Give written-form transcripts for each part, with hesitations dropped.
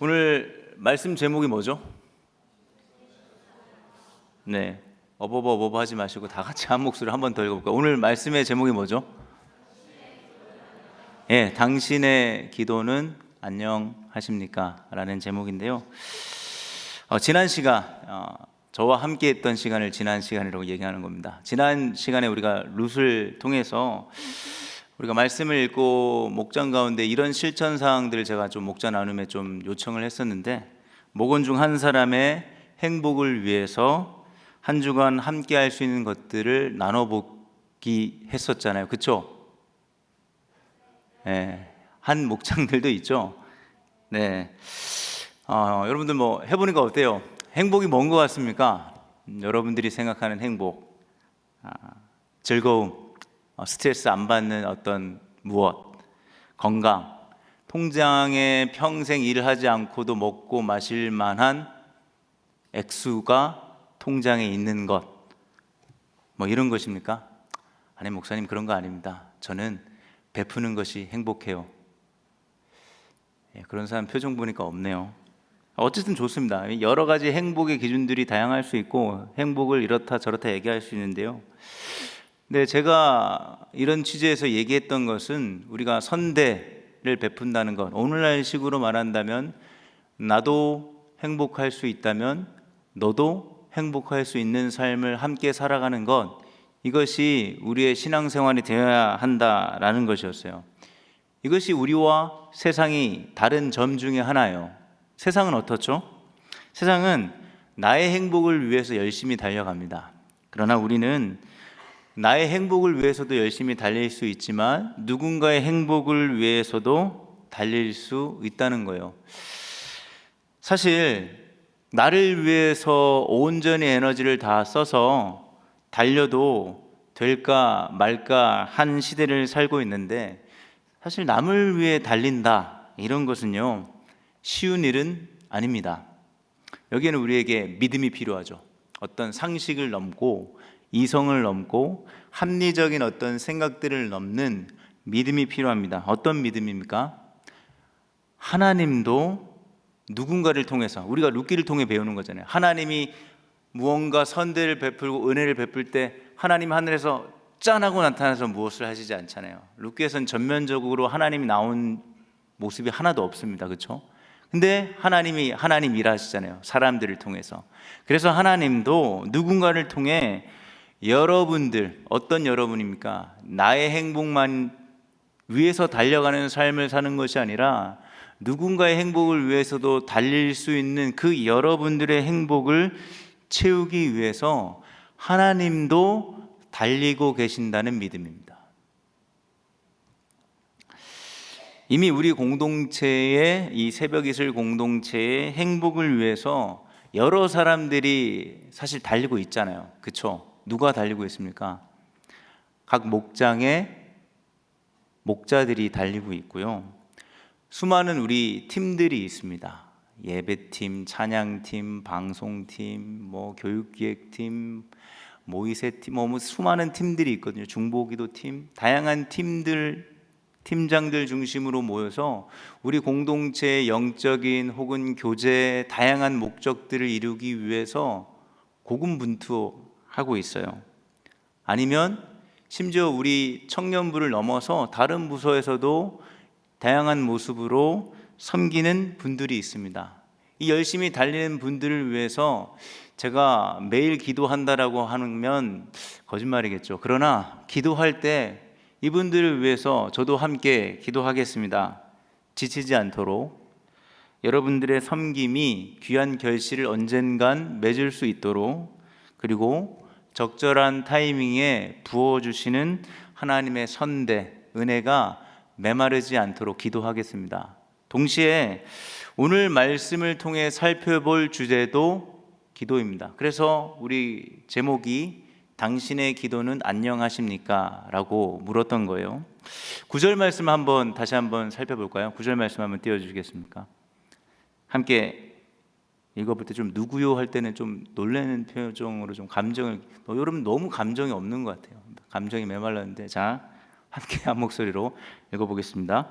오늘 말씀 제목이 뭐죠? 네, 어버버버버 하지 마시고 다 같이 한 목소리로 한 번 더 읽어볼까요? 오늘 말씀의 제목이 뭐죠? 예, 당신의 기도는 안녕하십니까? 라는 제목인데요. 지난 시간, 저와 함께 했던 시간을 지난 시간이라고 얘기하는 겁니다. 지난 시간에 우리가 룻을 통해서 우리가 말씀을 읽고 목장 가운데 이런 실천 사항들을 제가 좀 목자 나눔에 좀 요청을 했었는데, 목원 중 한 사람의 행복을 위해서 한 주간 함께 할 수 있는 것들을 나눠보기 했었잖아요. 그렇죠? 네, 한 목장들도 있죠. 네, 여러분들 뭐 해보니까 어때요? 행복이 뭔 것 같습니까? 여러분들이 생각하는 행복, 즐거움, 스트레스 안 받는 어떤 무엇, 건강, 통장에 평생 일하지 않고도 먹고 마실 만한 액수가 통장에 있는 것, 뭐 이런 것입니까? 아니, 목사님 그런 거 아닙니다. 저는 베푸는 것이 행복해요. 그런 사람 표정 보니까 없네요. 어쨌든 좋습니다. 여러 가지 행복의 기준들이 다양할 수 있고 행복을 이렇다 저렇다 얘기할 수 있는데요. 네, 제가 이런 취지에서 얘기했던 것은 우리가 선대를 베푼다는 것, 오늘날 식으로 말한다면 나도 행복할 수 있다면 너도 행복할 수 있는 삶을 함께 살아가는 것, 이것이 우리의 신앙생활이 되어야 한다라는 것이었어요. 이것이 우리와 세상이 다른 점 중에 하나예요. 세상은 어떻죠? 세상은 나의 행복을 위해서 열심히 달려갑니다. 그러나 우리는 나의 행복을 위해서도 열심히 달릴 수 있지만 누군가의 행복을 위해서도 달릴 수 있다는 거예요. 사실 나를 위해서 온전히 에너지를 다 써서 달려도 될까 말까 한 시대를 살고 있는데, 사실 남을 위해 달린다, 이런 것은요 쉬운 일은 아닙니다. 여기에는 우리에게 믿음이 필요하죠. 어떤 상식을 넘고 이성을 넘고 합리적인 어떤 생각들을 넘는 믿음이 필요합니다. 어떤 믿음입니까? 하나님도 누군가를 통해서, 우리가 룻기를 통해 배우는 거잖아요. 하나님이 무언가 선대를 베풀고 은혜를 베풀 때 하나님 하늘에서 짠하고 나타나서 무엇을 하시지 않잖아요. 룻기에서는 전면적으로 하나님이 나온 모습이 하나도 없습니다. 그렇죠? 근데 하나님 일하시잖아요. 사람들을 통해서. 그래서 하나님도 누군가를 통해 여러분들, 어떤 여러분입니까? 나의 행복만 위해서 달려가는 삶을 사는 것이 아니라 누군가의 행복을 위해서도 달릴 수 있는 그 여러분들의 행복을 채우기 위해서 하나님도 달리고 계신다는 믿음입니다. 이미 우리 공동체의, 이 새벽이슬 공동체의 행복을 위해서 여러 사람들이 사실 달리고 있잖아요. 그렇죠? 누가 달리고 있습니까? 각 목장의 목자들이 달리고 있고요. 수많은 우리 팀들이 있습니다. 예배팀, 찬양팀, 방송팀, 교육기획팀, 모의세팀, 수많은 팀들이 있거든요. 중보기도팀, 다양한 팀들, 팀장들 중심으로 모여서 우리 공동체의 영적인 혹은 교제의 다양한 목적들을 이루기 위해서 고군분투하고 있어요. 아니면 심지어 우리 청년부를 넘어서 다른 부서에서도 다양한 모습으로 섬기는 분들이 있습니다. 이 열심히 달리는 분들을 위해서 제가 매일 기도한다라고 하면 거짓말이겠죠. 그러나 기도할 때 이분들을 위해서 저도 함께 기도하겠습니다. 지치지 않도록 여러분들의 섬김이 귀한 결실을 언젠간 맺을 수 있도록, 그리고 적절한 타이밍에 부어주시는 하나님의 선대, 은혜가 메마르지 않도록 기도하겠습니다. 동시에 오늘 말씀을 통해 살펴볼 주제도 기도입니다. 그래서 우리 제목이 당신의 기도는 안녕하십니까? 라고 물었던 거예요. 9절 말씀 다시 한번 살펴볼까요? 9절 말씀 한번 띄워주시겠습니까? 함께 읽어볼 때 좀 누구요 할 때는 좀 놀라는 표정으로 좀 감정을, 여러분 너무 감정이 없는 것 같아요. 감정이 메말랐는데, 자, 함께 한 목소리로 읽어보겠습니다.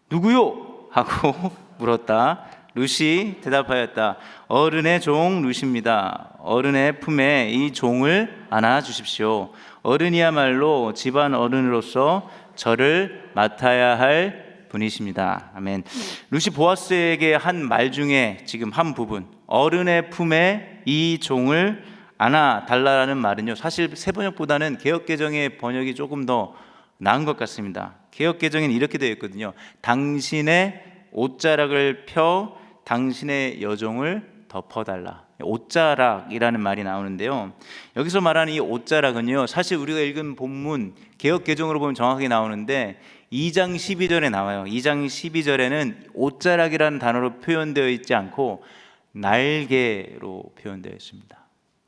누구요? 하고 물었다. 룻이 대답하였다. 어른의 종 룻입니다. 어른의 품에 이 종을 안아 주십시오. 어른이야말로 집안 어른으로서 저를 맡아야 할 분이십니다. 아멘. 룻이 보아스에게 한 말 중에 지금 한 부분, 어른의 품에 이 종을 안아 달라라는 말은요, 사실 새 번역보다는 개역 개정의 번역이 조금 더 나은 것 같습니다. 개역 개정에는 이렇게 되어 있거든요. 당신의 옷자락을 펴 당신의 여종을 덮어달라. 옷자락이라는 말이 나오는데요, 여기서 말하는 이 옷자락은요, 사실 우리가 읽은 본문 개역 개정으로 보면 정확하게 나오는데 2장 12절에 나와요. 2장 12절에는 옷자락이라는 단어로 표현되어 있지 않고 날개로 표현되어 있습니다.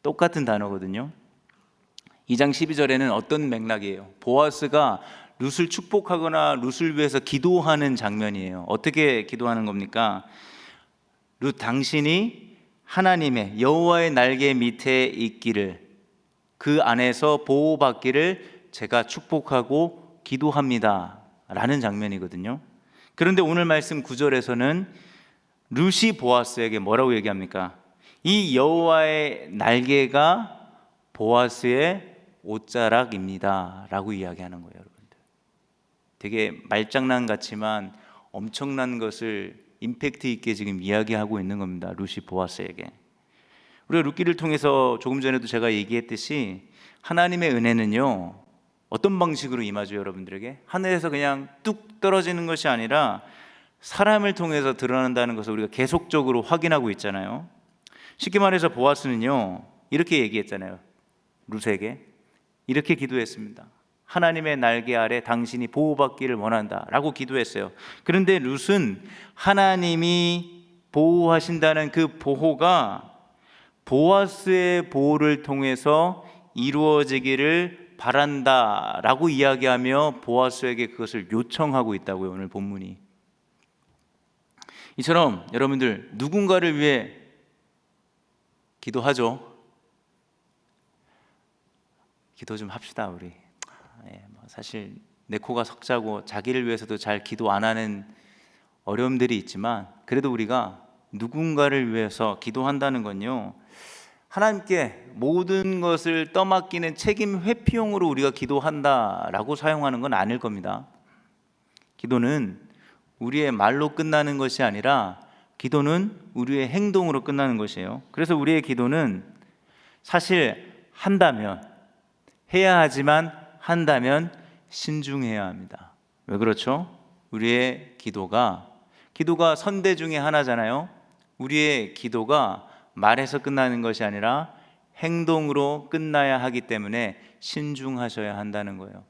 똑같은 단어거든요. 2장 12절에는 어떤 맥락이에요? 보아스가 룻을 축복하거나 룻을 위해서 기도하는 장면이에요. 어떻게 기도하는 겁니까? 룻, 당신이 하나님의 여호와의 날개 밑에 있기를, 그 안에서 보호받기를 제가 축복하고 기도합니다 라는 장면이거든요. 그런데 오늘 말씀 9절에서는 룻이 보아스에게 뭐라고 얘기합니까? 이 여호와의 날개가 보아스의 옷자락입니다 라고 이야기하는 거예요. 여러분들, 되게 말장난 같지만 엄청난 것을 임팩트 있게 지금 이야기하고 있는 겁니다. 룻이 보아스에게. 우리가 룻기를 통해서 조금 전에도 제가 얘기했듯이 하나님의 은혜는요, 어떤 방식으로 임하죠? 여러분들에게 하늘에서 그냥 뚝 떨어지는 것이 아니라 사람을 통해서 드러난다는 것을 우리가 계속적으로 확인하고 있잖아요. 쉽게 말해서 보아스는요, 이렇게 얘기했잖아요. 룻에게 이렇게 기도했습니다. 하나님의 날개 아래 당신이 보호받기를 원한다 라고 기도했어요. 그런데 룻은 하나님이 보호하신다는 그 보호가 보아스의 보호를 통해서 이루어지기를 바란다 라고 이야기하며 보아스에게 그것을 요청하고 있다고요. 오늘 본문이. 이처럼 여러분들, 누군가를 위해 기도하죠. 기도 좀 합시다 우리. 사실 내 코가 석자고 자기를 위해서도 잘 기도 안 하는 어려움들이 있지만, 그래도 우리가 누군가를 위해서 기도한다는 건요, 하나님께 모든 것을 떠맡기는 책임 회피용으로 우리가 기도한다라고 사용하는 건 아닐 겁니다. 기도는 우리의 말로 끝나는 것이 아니라 기도는 우리의 행동으로 끝나는 것이에요. 그래서 우리의 기도는 사실 한다면, 해야 하지만 한다면 신중해야 합니다. 왜 그렇죠? 우리의 기도가 선대 중에 하나잖아요. 우리의 기도가 말에서 끝나는 것이 아니라 행동으로 끝나야 하기 때문에 신중하셔야 한다는 거예요.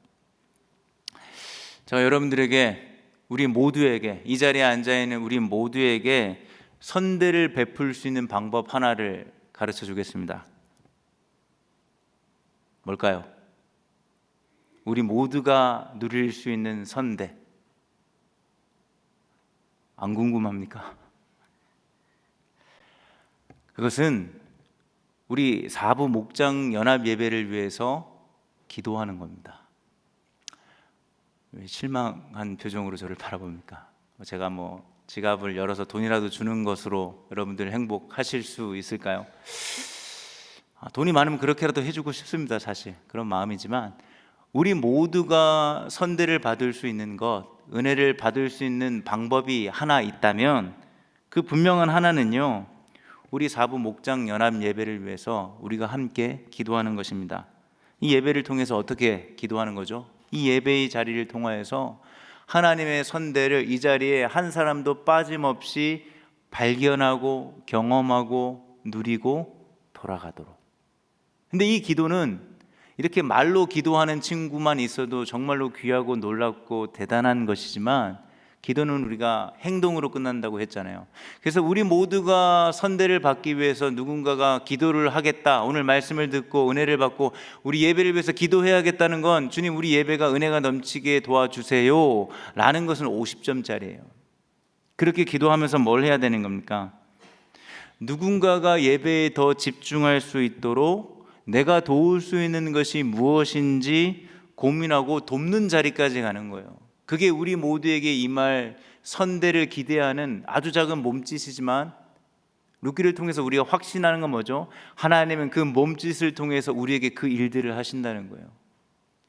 제가 여러분들에게, 우리 모두에게, 이 자리에 앉아있는 우리 모두에게 선대를 베풀 수 있는 방법 하나를 가르쳐 주겠습니다. 뭘까요? 우리 모두가 누릴 수 있는 선대. 안 궁금합니까? 그것은 우리 사부 목장 연합 예배를 위해서 기도하는 겁니다. 왜 실망한 표정으로 저를 바라봅니까? 제가 지갑을 열어서 돈이라도 주는 것으로 여러분들 행복하실 수 있을까요? 돈이 많으면 그렇게라도 해주고 싶습니다. 사실 그런 마음이지만, 우리 모두가 선대를 받을 수 있는 것, 은혜를 받을 수 있는 방법이 하나 있다면 그 분명한 하나는요, 우리 사부 목장 연합 예배를 위해서 우리가 함께 기도하는 것입니다. 이 예배를 통해서 어떻게 기도하는 거죠? 이 예배의 자리를 통하여서 하나님의 선대를 이 자리에 한 사람도 빠짐없이 발견하고 경험하고 누리고 돌아가도록. 근데 이 기도는 이렇게 말로 기도하는 친구만 있어도 정말로 귀하고 놀랍고 대단한 것이지만, 기도는 우리가 행동으로 끝난다고 했잖아요. 그래서 우리 모두가 선대를 받기 위해서 누군가가 기도를 하겠다, 오늘 말씀을 듣고 은혜를 받고 우리 예배를 위해서 기도해야겠다는 건, 주님 우리 예배가 은혜가 넘치게 도와주세요 라는 것은 50점짜리예요. 그렇게 기도하면서 뭘 해야 되는 겁니까? 누군가가 예배에 더 집중할 수 있도록 내가 도울 수 있는 것이 무엇인지 고민하고 돕는 자리까지 가는 거예요. 그게 우리 모두에게 임할 선대를 기대하는 아주 작은 몸짓이지만 룻기를 통해서 우리가 확신하는 건 뭐죠? 하나님은 그 몸짓을 통해서 우리에게 그 일들을 하신다는 거예요.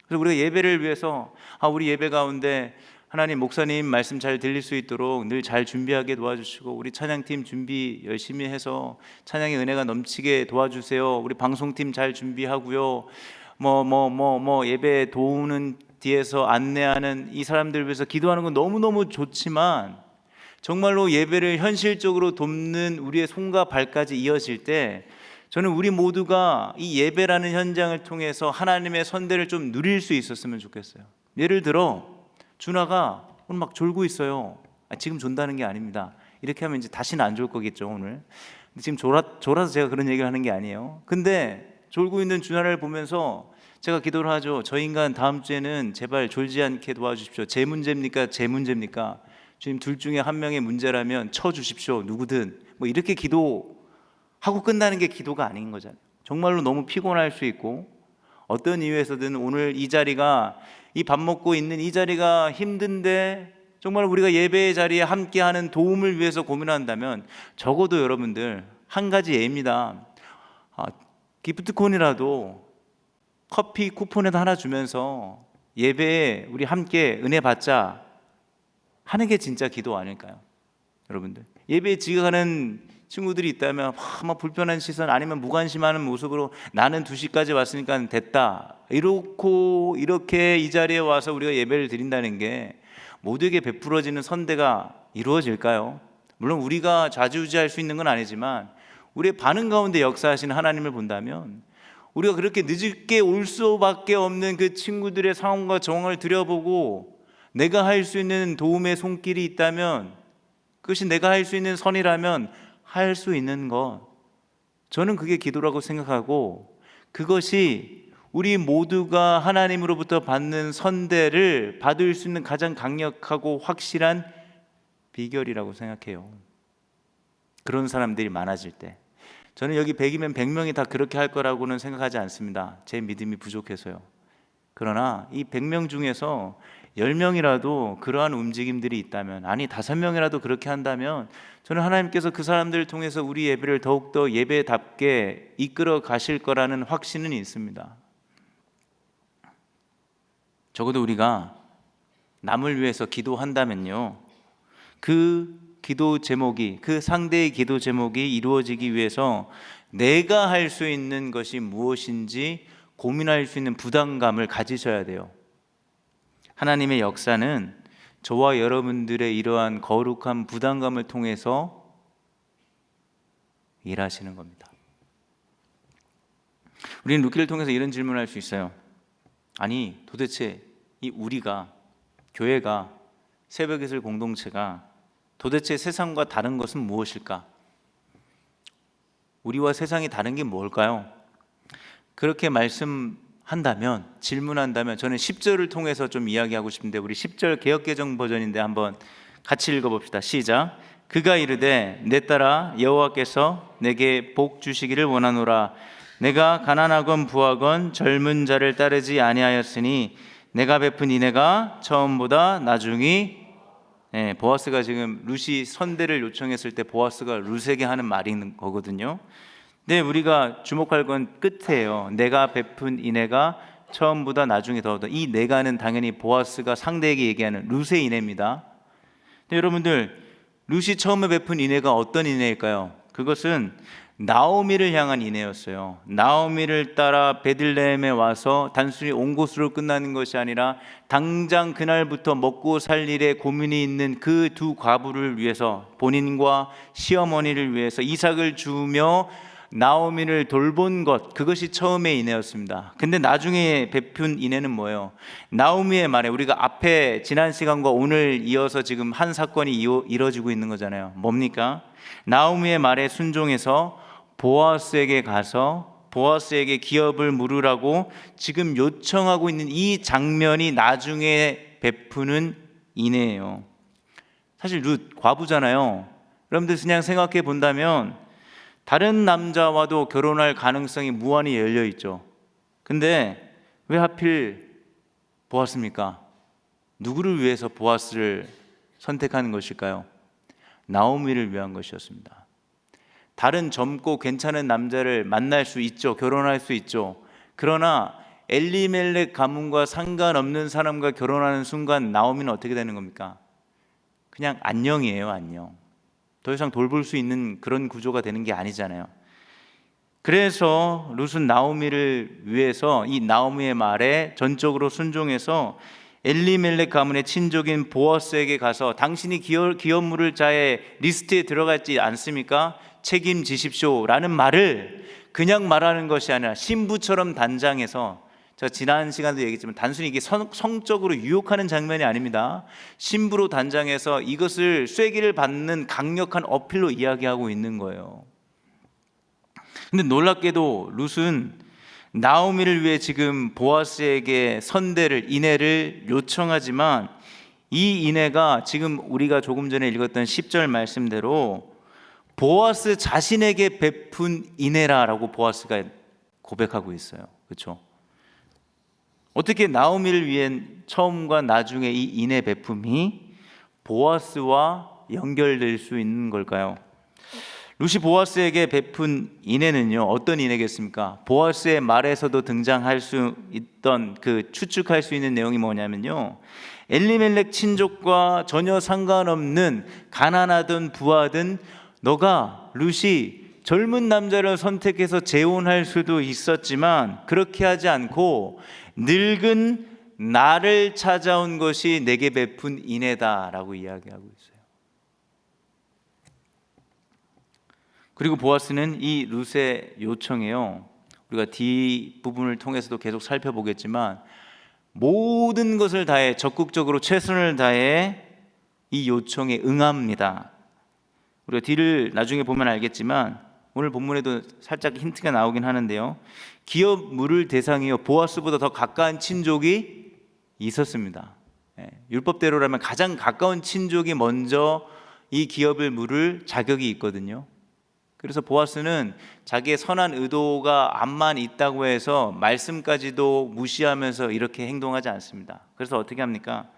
그래서 우리가 예배를 위해서 우리 예배 가운데 하나님, 목사님 말씀 잘 들릴 수 있도록 늘 잘 준비하게 도와주시고, 우리 찬양팀 준비 열심히 해서 찬양의 은혜가 넘치게 도와주세요. 우리 방송팀 잘 준비하고요. 예배 도우는 뒤에서 안내하는 이 사람들 위해서 기도하는 건 너무너무 좋지만, 정말로 예배를 현실적으로 돕는 우리의 손과 발까지 이어질 때 저는 우리 모두가 이 예배라는 현장을 통해서 하나님의 선대를 좀 누릴 수 있었으면 좋겠어요. 예를 들어 준아가 오늘 막 졸고 있어요. 지금 존다는 게 아닙니다. 이렇게 하면 이제 다시는 안 졸 거겠죠 오늘. 근데 지금 졸아서 제가 그런 얘기를 하는 게 아니에요. 근데 졸고 있는 준아를 보면서 제가 기도를 하죠. 저 인간 다음 주에는 제발 졸지 않게 도와주십시오. 제 문제입니까? 제 문제입니까? 주님, 둘 중에 한 명의 문제라면 쳐주십시오. 누구든. 이렇게 기도하고 끝나는 게 기도가 아닌 거잖아요. 정말로 너무 피곤할 수 있고, 어떤 이유에서든 오늘 이 자리가, 이 밥 먹고 있는 이 자리가 힘든데 정말 우리가 예배의 자리에 함께하는 도움을 위해서 고민한다면 적어도 여러분들 한 가지 예입니다. 기프트콘이라도 커피 쿠폰에도 하나 주면서 예배에 우리 함께 은혜 받자 하는 게 진짜 기도 아닐까요? 여러분들, 예배에 지각하는 친구들이 있다면 막 불편한 시선 아니면 무관심하는 모습으로 나는 2시까지 왔으니까 됐다, 이렇게 이 자리에 와서 우리가 예배를 드린다는 게 모두에게 베풀어지는 선대가 이루어질까요? 물론 우리가 좌지우지할 수 있는 건 아니지만 우리의 반응 가운데 역사하시는 하나님을 본다면, 우리가 그렇게 늦게 올 수밖에 없는 그 친구들의 상황과 정황을 들여보고 내가 할 수 있는 도움의 손길이 있다면, 그것이 내가 할 수 있는 선이라면 할 수 있는 것, 저는 그게 기도라고 생각하고, 그것이 우리 모두가 하나님으로부터 받는 선대를 받을 수 있는 가장 강력하고 확실한 비결이라고 생각해요. 그런 사람들이 많아질 때, 저는 여기 100이면 100명이 다 그렇게 할 거라고는 생각하지 않습니다. 제 믿음이 부족해서요. 그러나 이 100명 중에서 10명이라도 그러한 움직임들이 있다면, 아니 5명이라도 그렇게 한다면, 저는 하나님께서 그 사람들을 통해서 우리 예배를 더욱더 예배답게 이끌어 가실 거라는 확신은 있습니다. 적어도 우리가 남을 위해서 기도한다면요, 그 기도 제목이, 그 상대의 기도 제목이 이루어지기 위해서 내가 할 수 있는 것이 무엇인지 고민할 수 있는 부담감을 가지셔야 돼요. 하나님의 역사는 저와 여러분들의 이러한 거룩한 부담감을 통해서 일하시는 겁니다. 우리는 룻기를 통해서 이런 질문을 할 수 있어요. 아니 도대체 이 우리가, 교회가, 새벽예술 공동체가 도대체 세상과 다른 것은 무엇일까? 우리와 세상이 다른 게 뭘까요? 그렇게 말씀한다면, 질문한다면 저는 10절을 통해서 좀 이야기하고 싶은데, 우리 10절 개역개정 버전인데 한번 같이 읽어봅시다. 시작. 그가 이르되 내 딸아 여호와께서 내게 복 주시기를 원하노라. 내가 가난하건 부하건 젊은 자를 따르지 아니하였으니 내가 베푼 인애가 처음보다 나중이. 보아스가 지금 룻이 선대를 요청했을 때 보아스가 룻에게 하는 말인 거거든요. 근데 우리가 주목할 건 끝이에요. 내가 베푼 인애가 처음보다 나중에 더하다. 이 내가는 당연히 보아스가 상대에게 얘기하는 룻의 인애입니다. 근데 여러분들, 룻이 처음에 베푼 인애가 어떤 인애일까요? 그것은 나오미를 향한 인애였어요. 나오미를 따라 베들레헴에 와서 단순히 온 곳으로 끝나는 것이 아니라 당장 그날부터 먹고 살 일에 고민이 있는 그 두 과부를 위해서, 본인과 시어머니를 위해서 이삭을 주며 나오미를 돌본 것, 그것이 처음의 인애였습니다. 근데 나중에 베푼 인애는 뭐예요? 나오미의 말에, 우리가 앞에 지난 시간과 오늘 이어서 지금 한 사건이 이뤄지고 있는 거잖아요. 뭡니까? 나오미의 말에 순종해서 보아스에게 가서 보아스에게 기업을 물으라고 지금 요청하고 있는 이 장면이 나중에 베푸는 인애예요. 사실 룻 과부잖아요. 여러분들 그냥 생각해 본다면 다른 남자와도 결혼할 가능성이 무한히 열려 있죠. 근데 왜 하필 보아스입니까? 누구를 위해서 보아스를 선택하는 것일까요? 나오미를 위한 것이었습니다. 다른 젊고 괜찮은 남자를 만날 수 있죠. 결혼할 수 있죠. 그러나 엘리멜렉 가문과 상관없는 사람과 결혼하는 순간 나오미는 어떻게 되는 겁니까? 그냥 안녕이에요. 안녕. 더 이상 돌볼 수 있는 그런 구조가 되는 게 아니잖아요. 그래서 룻은 나오미를 위해서 이 나오미의 말에 전적으로 순종해서 엘리멜렉 가문의 친족인 보아스에게 가서 당신이 기업 물을 자의 리스트에 들어갔지 않습니까? 책임지십시오 라는 말을 그냥 말하는 것이 아니라 신부처럼 단장해서, 제가 지난 시간도 얘기했지만 단순히 이게 성적으로 유혹하는 장면이 아닙니다. 신부로 단장해서 이것을 쐐기를 받는 강력한 어필로 이야기하고 있는 거예요. 근데 놀랍게도 룻은 나오미를 위해 지금 보아스에게 선대를, 인애를 요청하지만 이 인애가 지금 우리가 조금 전에 읽었던 10절 말씀대로 보아스 자신에게 베푼 인애라라고 보아스가 고백하고 있어요. 그렇죠? 어떻게 나오미를 위한 처음과 나중에 이 인애 베품이 보아스와 연결될 수 있는 걸까요? 룻이 보아스에게 베푼 인애는요, 어떤 인애겠습니까? 보아스의 말에서도 등장할 수 있던 그 추측할 수 있는 내용이 뭐냐면요, 엘리멜렉 친족과 전혀 상관없는 가난하든 부하든 너가 룻이 젊은 남자를 선택해서 재혼할 수도 있었지만 그렇게 하지 않고 늙은 나를 찾아온 것이 내게 베푼 인애다라고 이야기하고 있어요. 그리고 보아스는 이 룻의 요청에요, 우리가 뒷부분을 통해서도 계속 살펴보겠지만 모든 것을 다해 적극적으로 최선을 다해 이 요청에 응합니다. 우리가 뒤를 나중에 보면 알겠지만 오늘 본문에도 살짝 힌트가 나오긴 하는데요, 기업 물을 대상이요 보아스보다 더 가까운 친족이 있었습니다. 율법대로라면 가장 가까운 친족이 먼저 이 기업을 물을 자격이 있거든요. 그래서 보아스는 자기의 선한 의도가 암만 있다고 해서 말씀까지도 무시하면서 이렇게 행동하지 않습니다. 그래서 어떻게 합니까?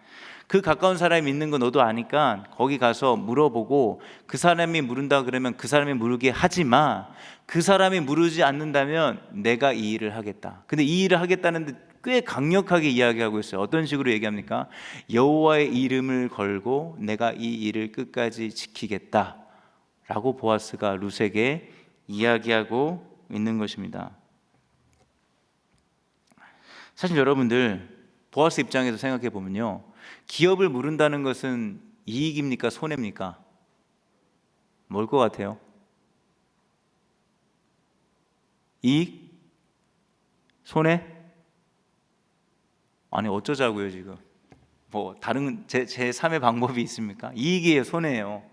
그 가까운 사람이 있는 거 너도 아니까 거기 가서 물어보고, 그 사람이 물은다 그러면 그 사람이 물게 하지 마. 그 사람이 물으지 않는다면 내가 이 일을 하겠다. 근데 이 일을 하겠다는데 꽤 강력하게 이야기하고 있어요. 어떤 식으로 얘기합니까? 여호와의 이름을 걸고 내가 이 일을 끝까지 지키겠다 라고 보아스가 룻에게 이야기하고 있는 것입니다. 사실 여러분들, 보아스 입장에서 생각해 보면요, 기업을 물은다는 것은 이익입니까? 손해입니까? 뭘 것 같아요? 이익? 손해? 아니 어쩌자고요 지금? 뭐 다른 제 3의 방법이 있습니까? 이익이에요? 손해예요?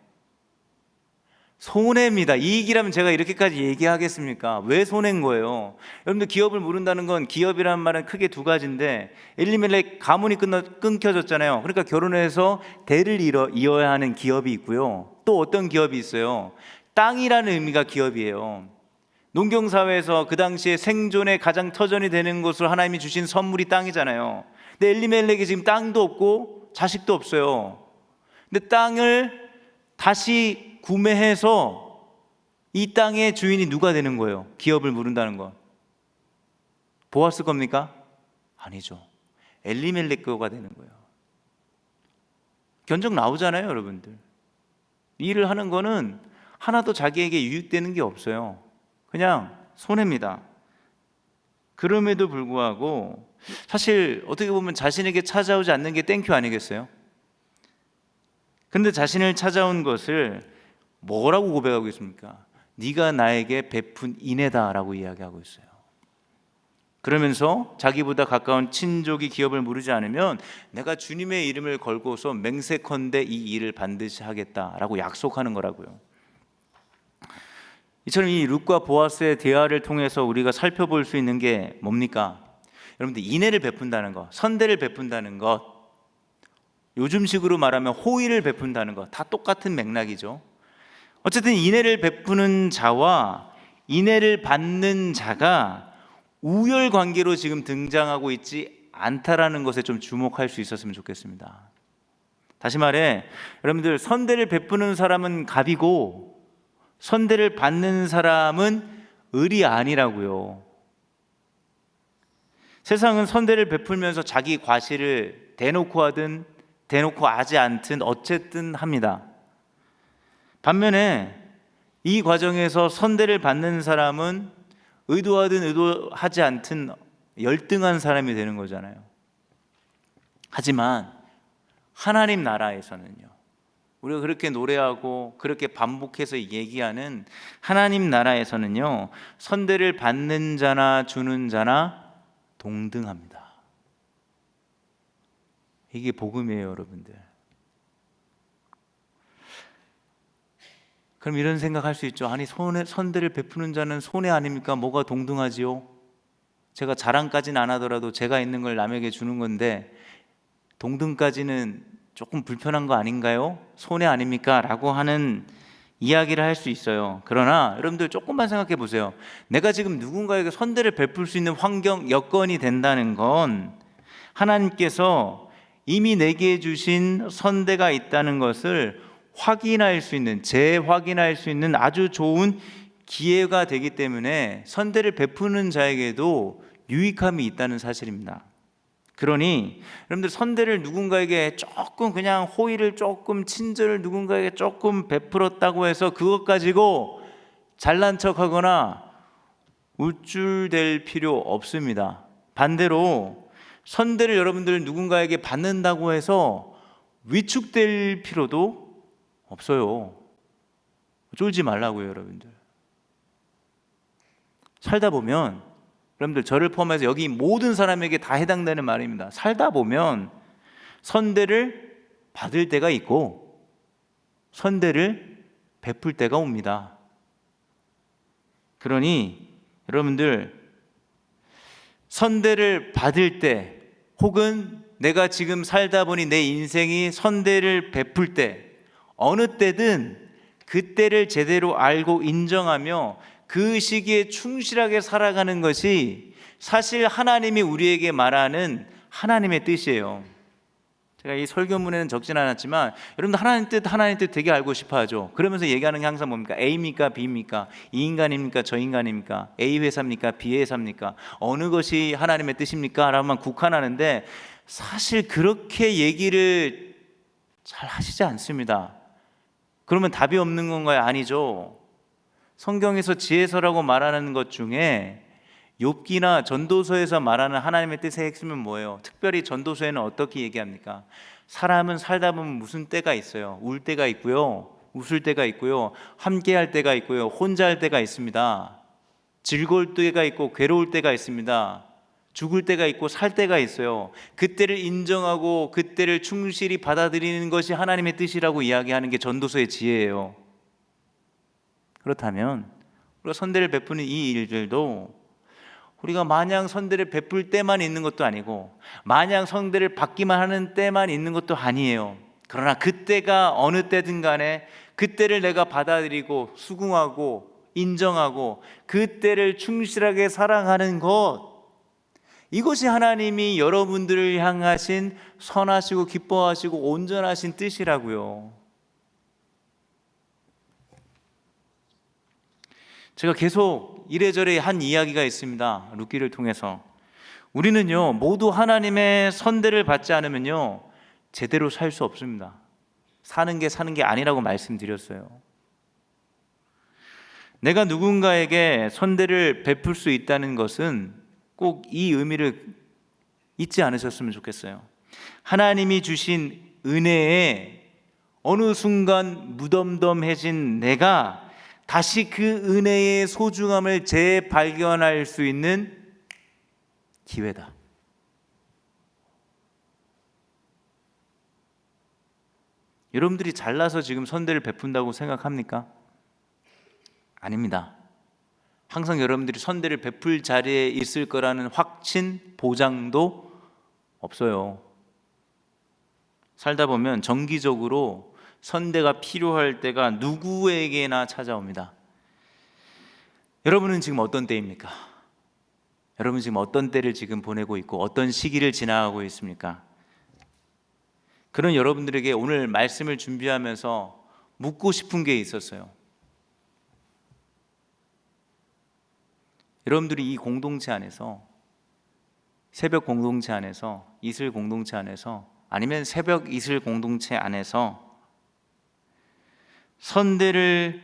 손해입니다. 이익이라면 제가 이렇게까지 얘기하겠습니까? 왜 손해인 거예요? 여러분들, 기업을 물은다는 건, 기업이라는 말은 크게 두 가지인데, 엘리멜렉 가문이 끊겨졌잖아요. 그러니까 결혼해서 대를 이어야 하는 기업이 있고요, 또 어떤 기업이 있어요? 땅이라는 의미가 기업이에요. 농경사회에서 그 당시에 생존의 가장 터전이 되는 것으로 하나님이 주신 선물이 땅이잖아요. 근데 엘리멜렉이 지금 땅도 없고 자식도 없어요. 근데 땅을 다시 구매해서 이 땅의 주인이 누가 되는 거예요? 기업을 물은다는 건 보아스 겁니까? 아니죠. 엘리멜렉 거가 되는 거예요. 견적 나오잖아요, 여러분들. 이 일을 하는 거는 하나도 자기에게 유익되는 게 없어요. 그냥 손해입니다. 그럼에도 불구하고 사실 어떻게 보면 자신에게 찾아오지 않는 게 땡큐 아니겠어요? 근데 자신을 찾아온 것을 뭐라고 고백하고 있습니까? 네가 나에게 베푼 인애다라고 이야기하고 있어요. 그러면서 자기보다 가까운 친족이 기업을 물으지 않으면 내가 주님의 이름을 걸고서 맹세컨대 이 일을 반드시 하겠다라고 약속하는 거라고요. 이처럼 이 룻과 보아스의 대화를 통해서 우리가 살펴볼 수 있는 게 뭡니까? 여러분들, 인애를 베푼다는 것, 선대를 베푼다는 것, 요즘식으로 말하면 호의를 베푼다는 것, 다 똑같은 맥락이죠. 어쨌든 인애를 베푸는 자와 인애를 받는 자가 우열 관계로 지금 등장하고 있지 않다라는 것에 좀 주목할 수 있었으면 좋겠습니다. 다시 말해, 여러분들, 선대를 베푸는 사람은 갑이고 선대를 받는 사람은 을이 아니라고요. 세상은 선대를 베풀면서 자기 과실을 대놓고 하든 대놓고 하지 않든 어쨌든 합니다. 반면에 이 과정에서 선대를 받는 사람은 의도하든 의도하지 않든 열등한 사람이 되는 거잖아요. 하지만 하나님 나라에서는요, 우리가 그렇게 노래하고 그렇게 반복해서 얘기하는 하나님 나라에서는요, 선대를 받는 자나 주는 자나 동등합니다. 이게 복음이에요, 여러분들. 그럼 이런 생각할 수 있죠. 아니, 선대를 베푸는 자는 손해 아닙니까? 뭐가 동등하지요? 제가 자랑까지는 안 하더라도 제가 있는 걸 남에게 주는 건데 동등까지는 조금 불편한 거 아닌가요? 손해 아닙니까? 라고 하는 이야기를 할 수 있어요. 그러나 여러분들 조금만 생각해 보세요. 내가 지금 누군가에게 선대를 베풀 수 있는 환경, 여건이 된다는 건 하나님께서 이미 내게 주신 선대가 있다는 것을 확인할 수 있는, 재확인할 수 있는 아주 좋은 기회가 되기 때문에 선대를 베푸는 자에게도 유익함이 있다는 사실입니다. 그러니 여러분들, 선대를 누군가에게 조금, 그냥 호의를 조금, 친절을 누군가에게 조금 베풀었다고 해서 그것 가지고 잘난 척하거나 우쭐댈 필요 없습니다. 반대로 선대를 여러분들 누군가에게 받는다고 해서 위축될 필요도 없어요. 쫄지 말라고요, 여러분들. 살다 보면, 여러분들, 저를 포함해서 여기 모든 사람에게 다 해당되는 말입니다. 살다 보면 선대를 받을 때가 있고 선대를 베풀 때가 옵니다. 그러니 여러분들, 선대를 받을 때, 혹은 내가 지금 살다 보니 내 인생이 선대를 베풀 때, 어느 때든 그때를 제대로 알고 인정하며 그 시기에 충실하게 살아가는 것이 사실 하나님이 우리에게 말하는 하나님의 뜻이에요. 제가 이 설교문에는 적진 않았지만 여러분들, 하나님 뜻 되게 알고 싶어 하죠. 그러면서 얘기하는 게 항상 뭡니까? A입니까? B입니까? 이 인간입니까? 저 인간입니까? A 회사입니까? B 회사입니까? 어느 것이 하나님의 뜻입니까? 라고만 국한하는데, 사실 그렇게 얘기를 잘 하시지 않습니다. 그러면 답이 없는 건가요? 아니죠. 성경에서 지혜서라고 말하는 것 중에 욥기나 전도서에서 말하는 하나님의 뜻의 핵심은 뭐예요? 특별히 전도서에는 어떻게 얘기합니까? 사람은 살다 보면 무슨 때가 있어요. 울 때가 있고요, 웃을 때가 있고요, 함께 할 때가 있고요, 혼자 할 때가 있습니다. 즐거울 때가 있고 괴로울 때가 있습니다. 죽을 때가 있고 살 때가 있어요. 그때를 인정하고 그때를 충실히 받아들이는 것이 하나님의 뜻이라고 이야기하는 게 전도서의 지혜예요. 그렇다면 우리가 선대를 베푸는 이 일들도 우리가 마냥 선대를 베풀 때만 있는 것도 아니고 마냥 선대를 받기만 하는 때만 있는 것도 아니에요. 그러나 그때가 어느 때든 간에 그때를 내가 받아들이고 수긍하고 인정하고 그때를 충실하게 사랑하는 것, 이것이 하나님이 여러분들을 향하신 선하시고 기뻐하시고 온전하신 뜻이라고요. 제가 계속 이래저래 한 이야기가 있습니다. 룻기를 통해서. 우리는요, 모두 하나님의 선대를 받지 않으면요, 제대로 살 수 없습니다. 사는 게 아니라고 말씀드렸어요. 내가 누군가에게 선대를 베풀 수 있다는 것은 꼭 이 의미를 잊지 않으셨으면 좋겠어요. 하나님이 주신 은혜에 어느 순간 무덤덤해진 내가 다시 그 은혜의 소중함을 재발견할 수 있는 기회다. 여러분들이 잘나서 지금 선대를 베푼다고 생각합니까? 아닙니다. 항상 여러분들이 선대를 베풀 자리에 있을 거라는 확신, 보장도 없어요. 살다 보면 정기적으로 선대가 필요할 때가 누구에게나 찾아옵니다. 여러분은 지금 어떤 때입니까? 여러분 지금 어떤 때를 지금 보내고 있고 어떤 시기를 지나가고 있습니까? 그런 여러분들에게 오늘 말씀을 준비하면서 묻고 싶은 게 있었어요. 여러분들이 이 공동체 안에서, 새벽 공동체 안에서, 이슬 공동체 안에서, 아니면 새벽 이슬 공동체 안에서 선대를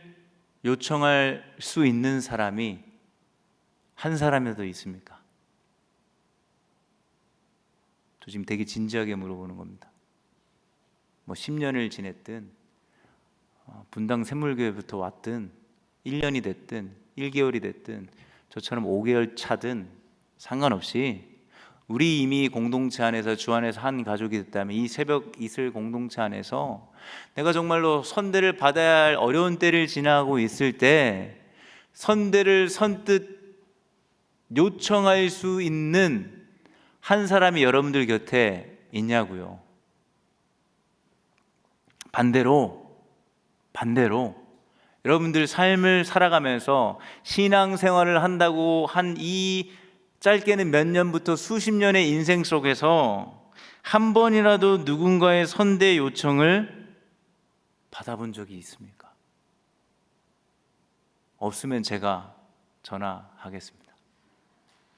요청할 수 있는 사람이 한 사람이라도 있습니까? 저 지금 되게 진지하게 물어보는 겁니다. 뭐 10년을 지냈든 분당 샘물교회부터 왔든 1년이 됐든 1개월이 됐든 저처럼 5개월 차든 상관없이 우리 이미 공동체 안에서 주 안에서 한 가족이 됐다면 이 새벽 이슬 공동체 안에서 내가 정말로 선대를 받아야 할 어려운 때를 지나고 있을 때 선대를 선뜻 요청할 수 있는 한 사람이 여러분들 곁에 있냐고요. 반대로 여러분들 삶을 살아가면서 신앙생활을 한다고 한 이 짧게는 몇 년부터 수십 년의 인생 속에서 한 번이라도 누군가의 선대 요청을 받아본 적이 있습니까? 없으면 제가 전화하겠습니다.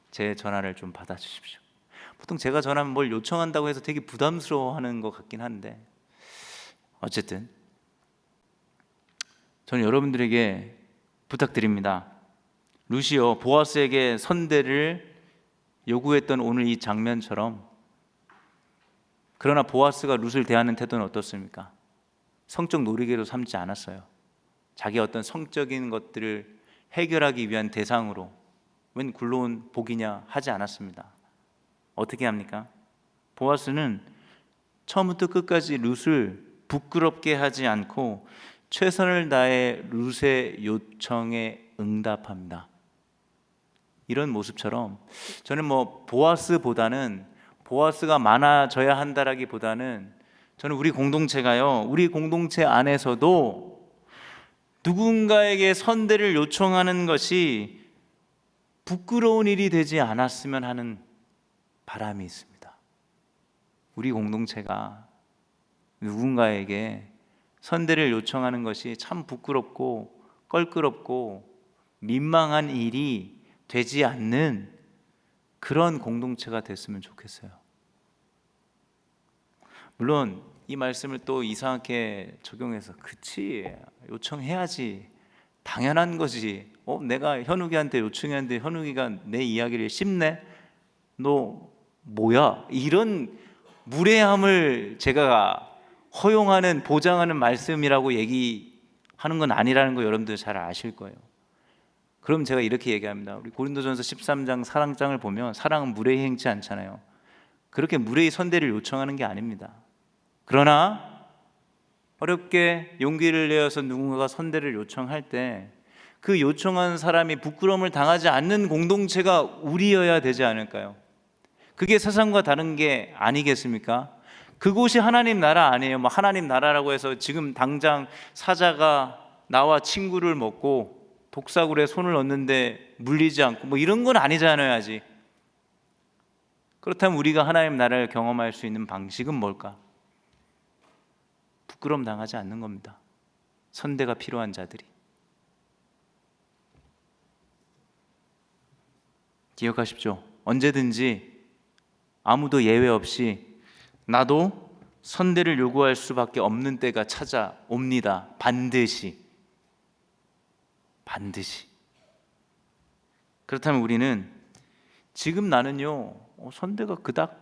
제 전화를 좀 받아주십시오. 보통 제가 전화하면 뭘 요청한다고 해서 되게 부담스러워하는 것 같긴 한데, 어쨌든 저는 여러분들에게 부탁드립니다. 루시오 보아스에게 선대를 요구했던 오늘 이 장면처럼, 그러나 보아스가 룻을 대하는 태도는 어떻습니까? 성적 놀이개로 삼지 않았어요. 자기 어떤 성적인 것들을 해결하기 위한 대상으로 웬 굴러온 복이냐 하지 않았습니다. 어떻게 합니까? 보아스는 처음부터 끝까지 룻을 부끄럽게 하지 않고 최선을 다해 룻의 요청에 응답합니다. 이런 모습처럼 저는 보아스가 많아져야 한다라기보다는 저는 우리 공동체가요, 우리 공동체 안에서도 누군가에게 선대를 요청하는 것이 부끄러운 일이 되지 않았으면 하는 바람이 있습니다. 우리 공동체가 누군가에게 선대를 요청하는 것이 참 부끄럽고 껄끄럽고 민망한 일이 되지 않는 그런 공동체가 됐으면 좋겠어요. 물론 이 말씀을 또 이상하게 적용해서 그치 요청해야지 당연한 거지, 내가 현욱이한테 요청했는데 현욱이가 내 이야기를 씹네? 너 뭐야? 이런 무례함을 제가 허용하는, 보장하는 말씀이라고 얘기하는 건 아니라는 거 여러분들 잘 아실 거예요. 그럼 제가 이렇게 얘기합니다. 우리 고린도전서 13장 사랑장을 보면 사랑은 무례히 행치 않잖아요. 그렇게 무례히 선대를 요청하는 게 아닙니다. 그러나 어렵게 용기를 내어서 누군가가 선대를 요청할 때 그 요청한 사람이 부끄러움을 당하지 않는 공동체가 우리여야 되지 않을까요? 그게 세상과 다른 게 아니겠습니까? 그곳이 하나님 나라 아니에요. 하나님 나라라고 해서 지금 당장 사자가 나와 친구를 먹고 독사굴에 손을 넣는데 물리지 않고 이런 건 아니잖아요, 아직. 그렇다면 우리가 하나님 나라를 경험할 수 있는 방식은 뭘까? 부끄러움 당하지 않는 겁니다. 선대가 필요한 자들이. 기억하십시오. 언제든지 아무도 예외 없이 나도 선대를 요구할 수밖에 없는 때가 찾아옵니다. 반드시. 그렇다면 우리는 지금 나는요, 선대가 그닥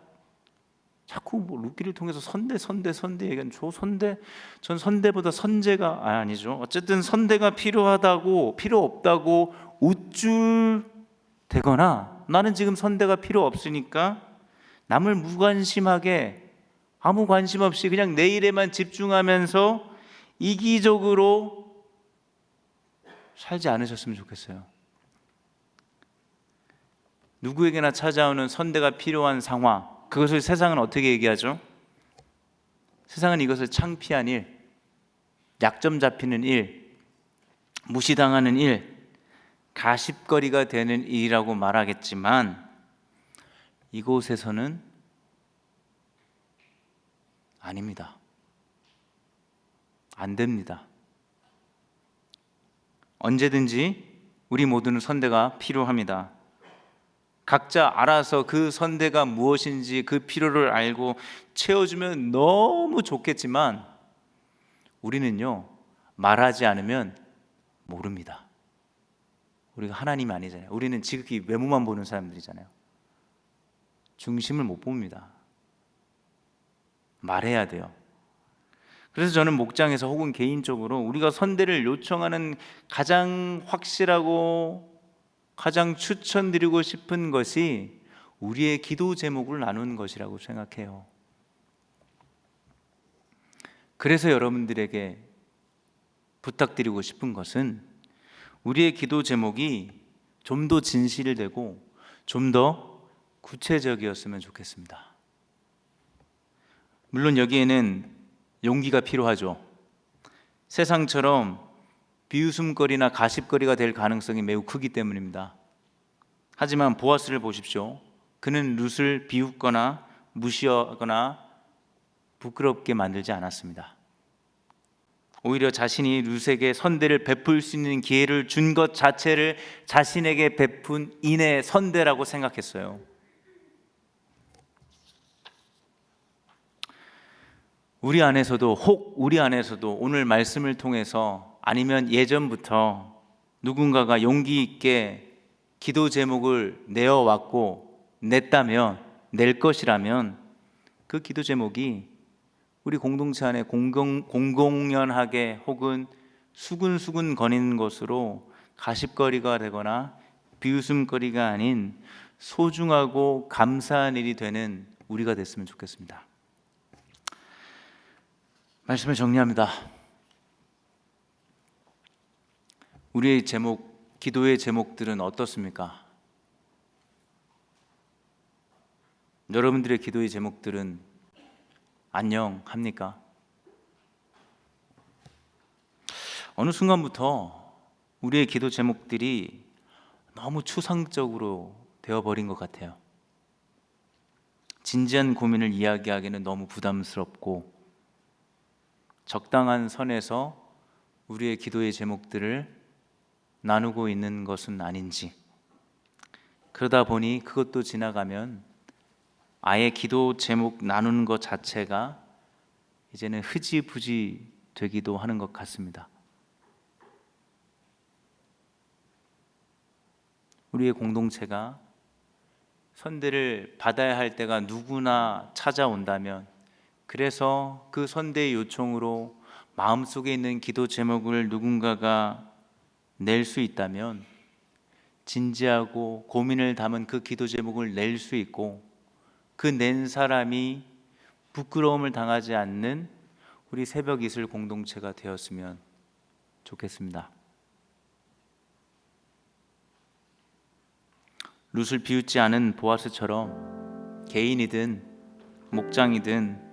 자꾸 룻기를 통해서 선대 얘기하는 전 선대보다 선제가 아니죠. 어쨌든 선대가 필요 없다고 우쭐대거나 나는 지금 선대가 필요 없으니까 남을 무관심하게 아무 관심 없이 그냥 내 일에만 집중하면서 이기적으로 살지 않으셨으면 좋겠어요. 누구에게나 찾아오는 선대가 필요한 상황, 그것을 세상은 어떻게 얘기하죠? 세상은 이것을 창피한 일, 약점 잡히는 일, 무시당하는 일, 가십거리가 되는 일이라고 말하겠지만, 이곳에서는 아닙니다. 안 됩니다. 언제든지 우리 모두는 선대가 필요합니다. 각자 알아서 그 선대가 무엇인지 그 필요를 알고 채워주면 너무 좋겠지만 우리는요, 말하지 않으면 모릅니다. 우리가 하나님이 아니잖아요. 우리는 지극히 외모만 보는 사람들이잖아요. 중심을 못 봅니다. 말해야 돼요. 그래서 저는 목장에서 혹은 개인적으로 우리가 선대를 요청하는 가장 확실하고 가장 추천드리고 싶은 것이 우리의 기도 제목을 나누는 것이라고 생각해요. 그래서 여러분들에게 부탁드리고 싶은 것은 우리의 기도 제목이 좀 더 진실되고 좀 더 구체적이었으면 좋겠습니다. 물론 여기에는 용기가 필요하죠. 세상처럼 비웃음거리나 가십거리가 될 가능성이 매우 크기 때문입니다. 하지만 보아스를 보십시오. 그는 룻을 비웃거나 무시하거나 부끄럽게 만들지 않았습니다. 오히려 자신이 룻에게 선대를 베풀 수 있는 기회를 준 것 자체를 자신에게 베푼 인의 선대라고 생각했어요. 우리 안에서도 오늘 말씀을 통해서 아니면 예전부터 누군가가 용기 있게 기도 제목을 낼 것이라면 그 기도 제목이 우리 공동체 안에 공공연하게 혹은 수근수근 거리는 것으로 가십거리가 되거나 비웃음거리가 아닌 소중하고 감사한 일이 되는 우리가 됐으면 좋겠습니다. 말씀을 정리합니다. 우리의 기도의 제목들은 어떻습니까? 여러분들의 기도의 제목들은 안녕합니까? 어느 순간부터 우리의 기도 제목들이 너무 추상적으로 되어버린 것 같아요. 진지한 고민을 이야기하기는 너무 부담스럽고 적당한 선에서 우리의 기도의 제목들을 나누고 있는 것은 아닌지, 그러다 보니 그것도 지나가면 아예 기도 제목 나누는 것 자체가 이제는 흐지부지 되기도 하는 것 같습니다. 우리의 공동체가 선대를 받아야 할 때가 누구나 찾아온다면, 그래서 그 선대의 요청으로 마음속에 있는 기도 제목을 누군가가 낼 수 있다면 진지하고 고민을 담은 그 기도 제목을 낼 수 있고 그 낸 사람이 부끄러움을 당하지 않는 우리 새벽 이슬 공동체가 되었으면 좋겠습니다. 룻을 비웃지 않은 보아스처럼 개인이든 목장이든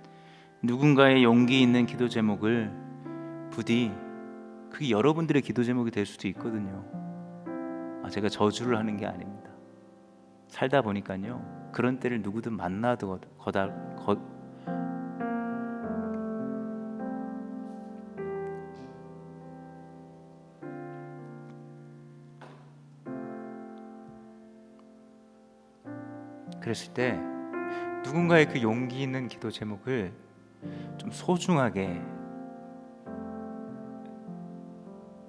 누군가의 용기 있는 기도 제목을 부디 그게 여러분들의 기도 제목이 될 수도 있거든요. 제가 저주를 하는 게 아닙니다. 살다 보니까요, 그런 때를 누구든 만나도 그랬을 때 누군가의 그 용기 있는 기도 제목을 좀 소중하게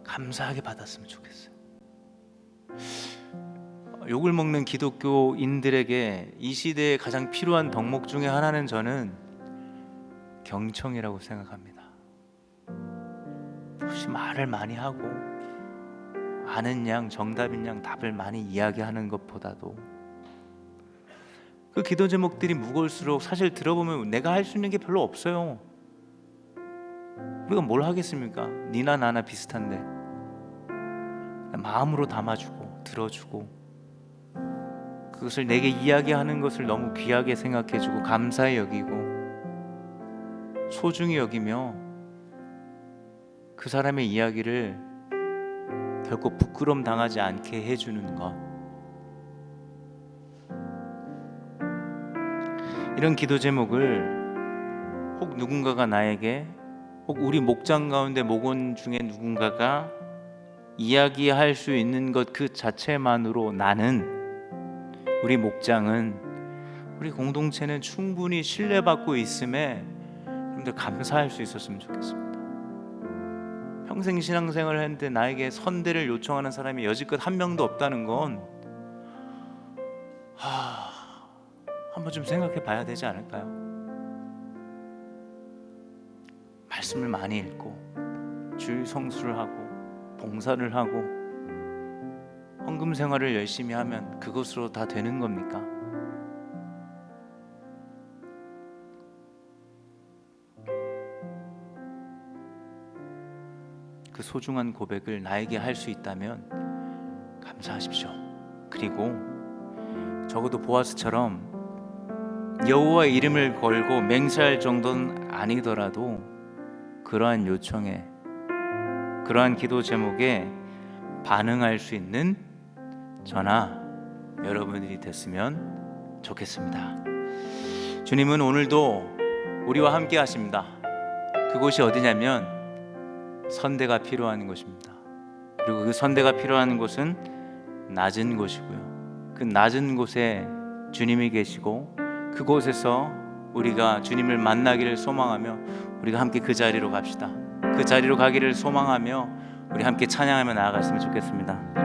감사하게 받았으면 좋겠어요. 욕을 먹는 기독교인들에게 이 시대에 가장 필요한 덕목 중에 하나는 저는 경청이라고 생각합니다. 혹시 말을 많이 하고 아는 양 정답인 양 답을 많이 이야기하는 것보다도 그 기도 제목들이 무거울수록 사실 들어보면 내가 할 수 있는 게 별로 없어요. 우리가 뭘 하겠습니까? 니나 나나 비슷한데 마음으로 담아주고 들어주고 그것을 내게 이야기하는 것을 너무 귀하게 생각해주고 감사히 여기고 소중히 여기며 그 사람의 이야기를 결코 부끄럼 당하지 않게 해주는 것, 이런 기도 제목을 혹 누군가가 나에게, 혹 우리 목장 가운데 목원 중에 누군가가 이야기할 수 있는 것 그 자체만으로 나는, 우리 목장은, 우리 공동체는 충분히 신뢰받고 있음에 여러분들 감사할 수 있었으면 좋겠습니다. 평생 신앙생활을 했는데 나에게 선대를 요청하는 사람이 여지껏 한 명도 없다는 건 한번 좀 생각해 봐야 되지 않을까요? 말씀을 많이 읽고 주일 성수를 하고 봉사를 하고 헌금 생활을 열심히 하면 그것으로 다 되는 겁니까? 그 소중한 고백을 나에게 할 수 있다면 감사하십시오. 그리고 적어도 보아스처럼 여호와의 이름을 걸고 맹세할 정도는 아니더라도 그러한 요청에, 그러한 기도 제목에 반응할 수 있는 저나 여러분들이 됐으면 좋겠습니다. 주님은 오늘도 우리와 함께 하십니다. 그곳이 어디냐면 선대가 필요한 곳입니다. 그리고 그 선대가 필요한 곳은 낮은 곳이고요. 그 낮은 곳에 주님이 계시고 그곳에서 우리가 주님을 만나기를 소망하며 우리가 함께 그 자리로 갑시다. 그 자리로 가기를 소망하며 우리 함께 찬양하며 나아갔으면 좋겠습니다.